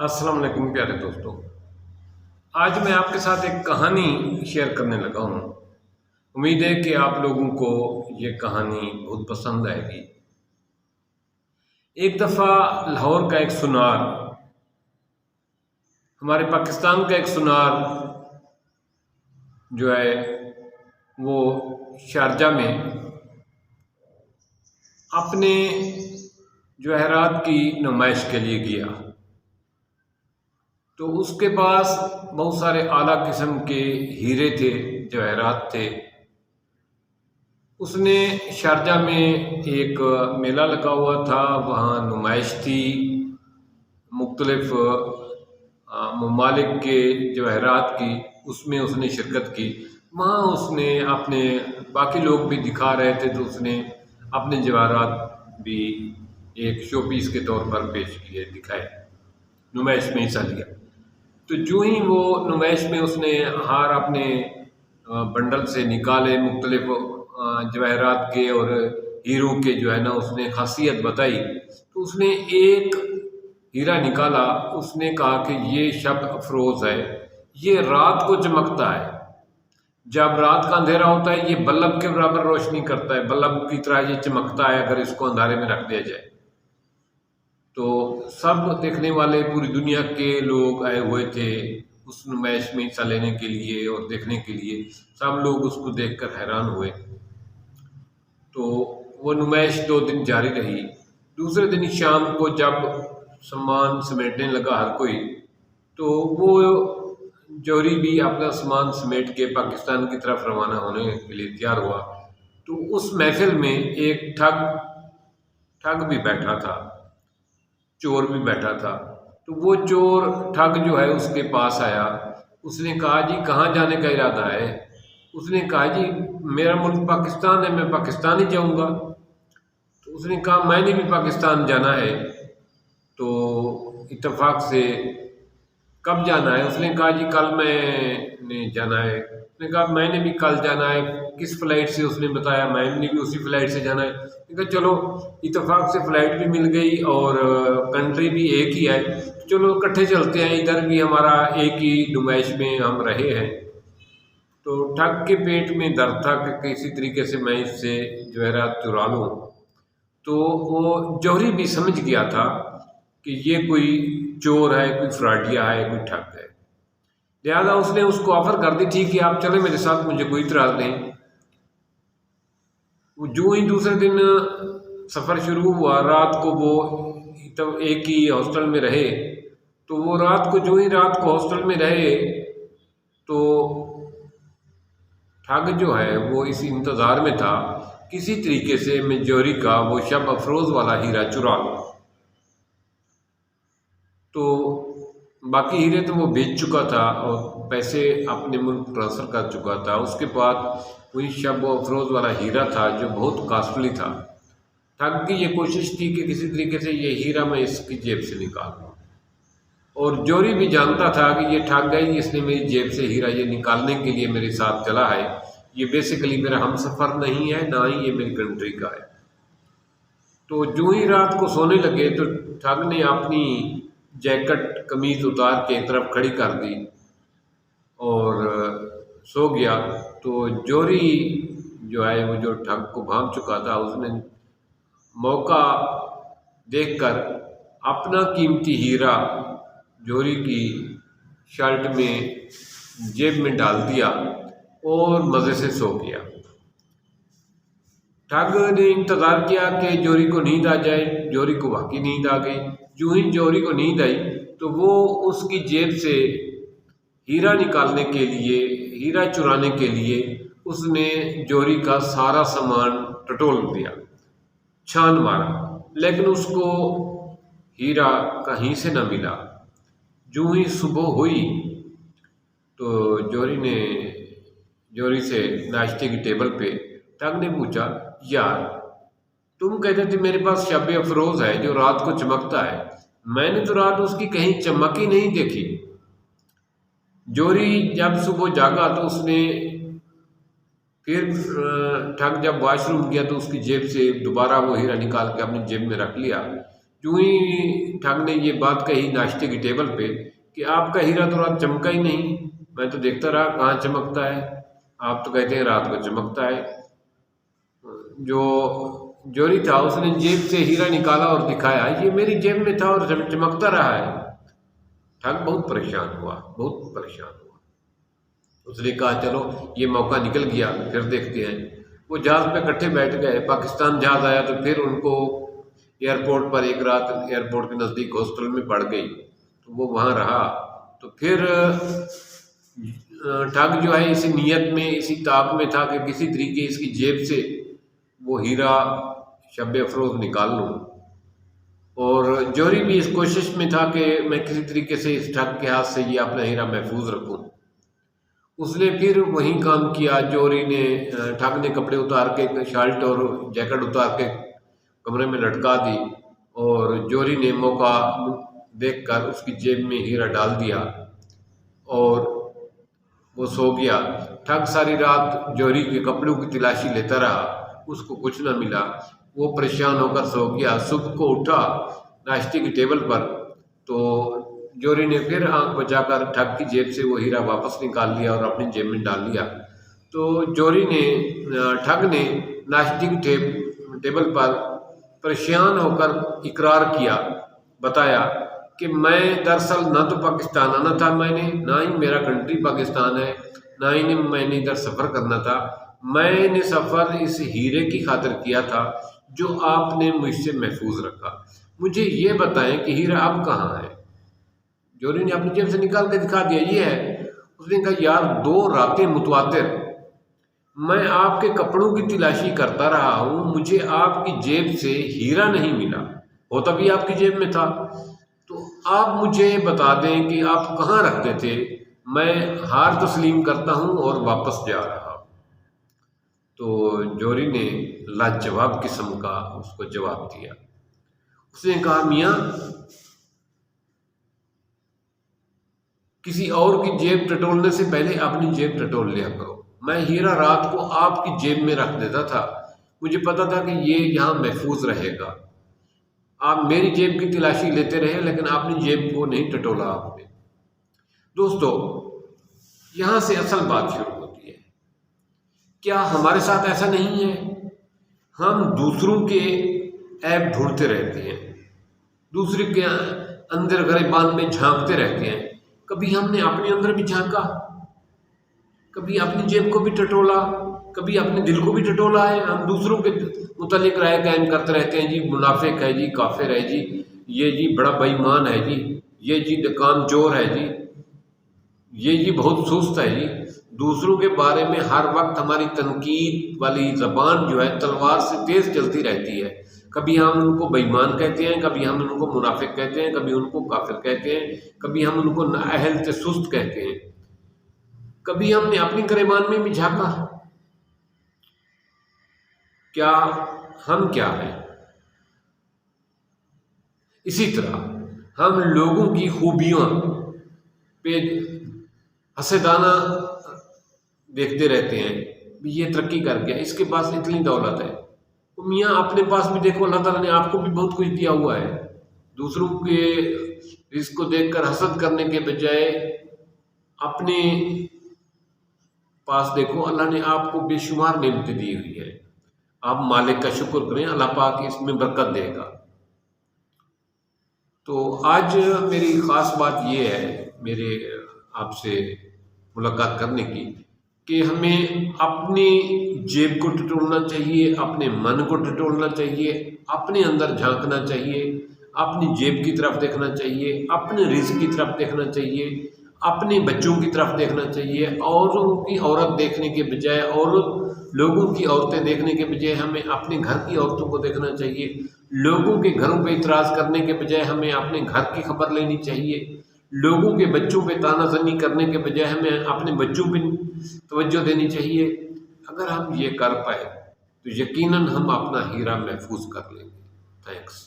السلام علیکم پیارے دوستوں، آج میں آپ کے ساتھ ایک کہانی شیئر کرنے لگا ہوں۔ امید ہے کہ آپ لوگوں کو یہ کہانی بہت پسند آئے گی۔ ایک دفعہ لاہور کا ایک سنار، ہمارے پاکستان کا ایک سنار جو ہے وہ شارجہ میں اپنے جواہرات کی نمائش کے لیے گیا، تو اس کے پاس بہت سارے اعلیٰ قسم کے ہیرے تھے، جواہرات تھے۔ اس نے شارجہ میں ایک میلہ لگا ہوا تھا، وہاں نمائش تھی، مختلف ممالک کے جواہرات کی، اس میں اس نے شرکت کی۔ وہاں اس نے اپنے باقی لوگ بھی دکھا رہے تھے، تو اس نے اپنے جواہرات بھی ایک شو پیس کے طور پر پیش کیے، دکھائے، نمائش میں حصہ لیا۔ تو جو ہی وہ نمائش میں اس نے ہار اپنے بنڈل سے نکالے، مختلف جواہرات کے اور ہیروں کے جو ہے نا اس نے خاصیت بتائی، تو اس نے ایک ہیرا نکالا۔ اس نے کہا کہ یہ شب افروز ہے، یہ رات کو چمکتا ہے، جب رات کا اندھیرا ہوتا ہے یہ بلب کے برابر روشنی کرتا ہے، بلب کی طرح یہ چمکتا ہے اگر اس کو اندھارے میں رکھ دیا جائے۔ تو سب دیکھنے والے، پوری دنیا کے لوگ آئے ہوئے تھے اس نمائش میں حصہ لینے کے لیے اور دیکھنے کے لیے، سب لوگ اس کو دیکھ کر حیران ہوئے۔ تو وہ نمائش 2 دن جاری رہی۔ دوسرے دن شام کو جب سامان سمیٹنے لگا ہر کوئی، تو وہ جوہری بھی اپنا سامان سمیٹ کے پاکستان کی طرف روانہ ہونے کے لیے تیار ہوا۔ تو اس محفل میں ایک ٹھگ بھی بیٹھا تھا، چور بھی بیٹھا تھا۔ تو وہ چور ٹھگ جو ہے اس کے پاس آیا، اس نے کہا جی کہاں جانے کا ارادہ ہے؟ اس نے کہا جی میرا ملک پاکستان ہے، میں پاکستان ہی جاؤں گا۔ تو اس نے کہا میں نے بھی پاکستان جانا ہے، تو اتفاق سے کب جانا ہے؟ اس نے کہا جی کل میں نے جانا ہے۔ اس نے کہا میں نے بھی کل جانا ہے، کس فلائٹ سے؟ اس نے بتایا میں نے بھی اسی فلائٹ سے جانا ہے۔ اس نے کہا چلو اتفاق سے فلائٹ بھی مل گئی اور کنٹری بھی ایک ہی ہے، چلو اکٹھے چلتے ہیں، ادھر بھی ہمارا ایک ہی نمائش میں ہم رہے ہیں۔ تو ٹھگ کے پیٹ میں درد تھا کہ کسی طریقے سے میں اس سے جواہرات چرا لوں۔ تو وہ جوہری بھی سمجھ گیا تھا کہ یہ کوئی چور ہے، کوئی فراڈیا ہے، کوئی ٹھگ ہے، لہذا اس نے اس کو آفر کر دی تھی کہ آپ چلیں میرے ساتھ، مجھے کوئی اعتراض نہیں۔ جو ہی دوسرے دن سفر شروع ہوا، رات کو وہ ایک ہی ہاسٹل میں رہے، تو وہ رات کو ہاسٹل میں رہے، تو ٹھگ جو ہے وہ اس انتظار میں تھا کسی طریقے سے میں جوہری کا وہ شب افروز والا ہیرا چرا لوں۔ تو باقی ہیرے تو وہ بیچ چکا تھا اور پیسے اپنے ملک ٹرانسفر کر چکا تھا۔ اس کے بعد وہی شب افروز والا ہیرا تھا جو بہت کاسٹلی تھا۔ ٹھگ کی یہ کوشش تھی کہ کسی طریقے سے یہ ہیرا میں اس کی جیب سے نکال لوں، اور جوہری بھی جانتا تھا کہ یہ ٹھگ ہے، اس نے میری جیب سے ہیرا یہ نکالنے کے لیے میرے ساتھ چلا ہے، یہ بیسیکلی میرا ہم سفر نہیں ہے، نہ ہی یہ میری کنٹری کا ہے۔ تو جو ہی رات کو سونے لگے تو ٹھگ نے اپنی جیکٹ قمیض اتار کے ایک طرف کھڑی کر دی اور سو گیا۔ تو جوہری جو ہے وہ جو ٹھگ کو بھانپ چکا تھا، اس نے موقع دیکھ کر اپنا قیمتی ہیرا جوہری کی شرٹ میں جیب میں ڈال دیا اور مزے سے سو گیا۔ ٹھگ نے انتظار کیا کہ جوہری کو نیند آ جائے، جوہری کو واقعی نیند آ گئی۔ جو ہی جوہری کو نیند آئی تو وہ اس کی جیب سے ہیرا نکالنے کے لیے، ہیرا چرانے کے لیے اس نے جوہری کا سارا سامان ٹٹول دیا، چھان مارا، لیکن اس کو ہیرا کہیں سے نہ ملا۔ جو ہی صبح ہوئی تو جوہری سے ناشتے کی ٹیبل پہ ٹھگ نے پوچھا یار تم کہتے تھے میرے پاس شب افروز ہے جو رات کو چمکتا ہے، میں نے تو رات اس کی کہیں چمک ہی نہیں دیکھی۔ جوہری جب صبح جاگا تو اس نے پھر ٹھگ جب واش روم گیا تو اس کی جیب سے دوبارہ وہ ہیرا نکال کے اپنی جیب میں رکھ لیا، जो ही ठग ने ये बात कही नाश्ते की टेबल पे कि आपका हीरा तो रात चमका ही नहीं, मैं तो देखता रहा कहाँ चमकता है, आप तो कहते हैं रात को चमकता है। जो जोरी था उसने जेब से हीरा निकाला और दिखाया, ये मेरी जेब में था और चमकता रहा है। ठग बहुत परेशान हुआ, बहुत परेशान हुआ। उसने कहा चलो ये मौका निकल गया, फिर देखते हैं। वो जहाज़ पे इकट्ठे बैठ गए, पाकिस्तान जहाज़ आया तो फिर उनको एयरपोर्ट पर एक रात एयरपोर्ट के नज़दीक हॉस्टल में पड़ गई, तो वो वहाँ रहा। तो फिर ठग जो है इसी नीयत में, इसी ताक में था कि किसी तरीके इसकी जेब से वो हीरा शब अफरोज़ निकाल लूँ, और जौहरी भी इस कोशिश में था कि मैं किसी तरीके से इस ठग के हाथ से ये अपना हीरा महफूज रखूँ। उसने फिर वही काम किया। जौहरी ने, ठग ने कपड़े उतार के, शर्ट और जैकेट उतार के कमरे में लटका दी, और जौहरी ने मौका देखकर उसकी जेब में हीरा डाल दिया और वो सो गया। ठग सारी रात जौहरी के कपड़ों की तलाशी लेता रहा, उसको कुछ न मिला। वो परेशान होकर सो गया। सुबह को उठा नाश्ते की टेबल पर, तो जौहरी ने फिर आंख बचाकर ठग की जेब से वो हीरा वापस निकाल लिया और अपनी जेब में डाल लिया। तो जौहरी ने, ठग ने नाश्ते की टेबल पर परेशान होकर इकरार किया, बताया कि मैं दरअसल न तो पाकिस्तान आना था मैंने, ना ही मेरा कंट्री पाकिस्तान है, ना ही मैंने इधर सफ़र करना था। मैंने सफ़र इस हीरे की खातिर किया था जो आपने मुझसे महफूज रखा। मुझे ये बताएं कि हीरा अब कहाँ है। जौहरी ने अपनी जेब से निकाल के दिखा दिया, ये है। उसने कहा यार 2 रातें मुतवातिर मैं आपके कपड़ों की तलाशी करता रहा हूँ, मुझे आपकी जेब से हीरा नहीं मिला, होता भी आपकी जेब में था। तो आप मुझे बता दें कि आप कहाँ रखते थे, मैं हार तस्लीम करता हूँ और वापस जा रहा। तो जौहरी ने लाजवाब किस्म का उसको जवाब दिया। उसने कहा मियाँ, किसी और की जेब टटोलने से पहले अपनी जेब टटोल लिया करो। मैं हीरा रात को आपकी जेब में रख देता था, मुझे पता था कि ये यहाँ महफूज रहेगा। आप मेरी जेब की तलाशी लेते रहे लेकिन अपनी जेब को नहीं टटोला आपने। दोस्तों, यहाँ से असल बात शुरू होती है। क्या हमारे साथ ऐसा नहीं है? हम दूसरों के ऐब ढूंढते रहते हैं, दूसरे के अंदर गिरेबान में झांकते रहते हैं। कभी हमने अपने अंदर भी झांका, कभी अपनी जेब को भी टटोला, कभी अपने दिल को भी टटोला है। हम दूसरों के मुतालिक राय कायम करते रहते हैं, जी मुनाफिक है जी, काफिर है जी, ये जी बड़ा बेईमान है जी, ये जी कामचोर है जी, ये जी बहुत सुस्त है जी। दूसरों के बारे में हर वक्त हमारी तनकीद वाली ज़बान जो है तलवार से तेज़ चलती रहती है। कभी हम उनको बेईमान कहते हैं, कभी हम उनको मुनाफिक कहते हैं, कभी उनको काफिर कहते हैं, कभी हम उनको नाअहल से सुस्त कहते हैं। कभी हमने अपनी गिरेबान में भी झांका, क्या हम क्या हैं? इसी तरह हम लोगों की खूबियों पे हसदाना देखते रहते हैं, ये तरक्की कर गया, इसके पास इतनी दौलत है। तो मियाँ अपने पास भी देखो, अल्लाह ताला ने आपको भी बहुत कुछ दिया हुआ है। दूसरों के रिज़्क़ को देखकर हसद करने के बजाय अपने पास देखो, अल्लाह ने आपको बेशुमार नेमतें दी हुई है। आप मालिक का शुक्र करें, अल्लाह पाक इसमें बरकत देगा। तो आज मेरी ख़ास बात ये है मेरे आपसे मुलाकात करने की, कि हमें अपनी जेब को टटोलना चाहिए, अपने मन को टटोलना चाहिए, अपने अंदर झांकना चाहिए, अपनी जेब की तरफ देखना चाहिए, अपने रिज़्क़ की तरफ देखना चाहिए, अपने बच्चों की तरफ देखना चाहिए। औरों की औरत देखने के बजाय, लोगों की औरतें देखने के बजाय हमें अपने घर की औरतों को देखना चाहिए। लोगों के घरों पे इतराज़ करने के बजाय हमें अपने घर की खबर लेनी चाहिए। लोगों के बच्चों पे तानाज़नी करने के बजाय हमें अपने बच्चों पे तवज्जो देनी चाहिए। अगर हम ये कर पाए तो यकीनन हम अपना हीरा महफूज कर लेंगे। थैंक्स।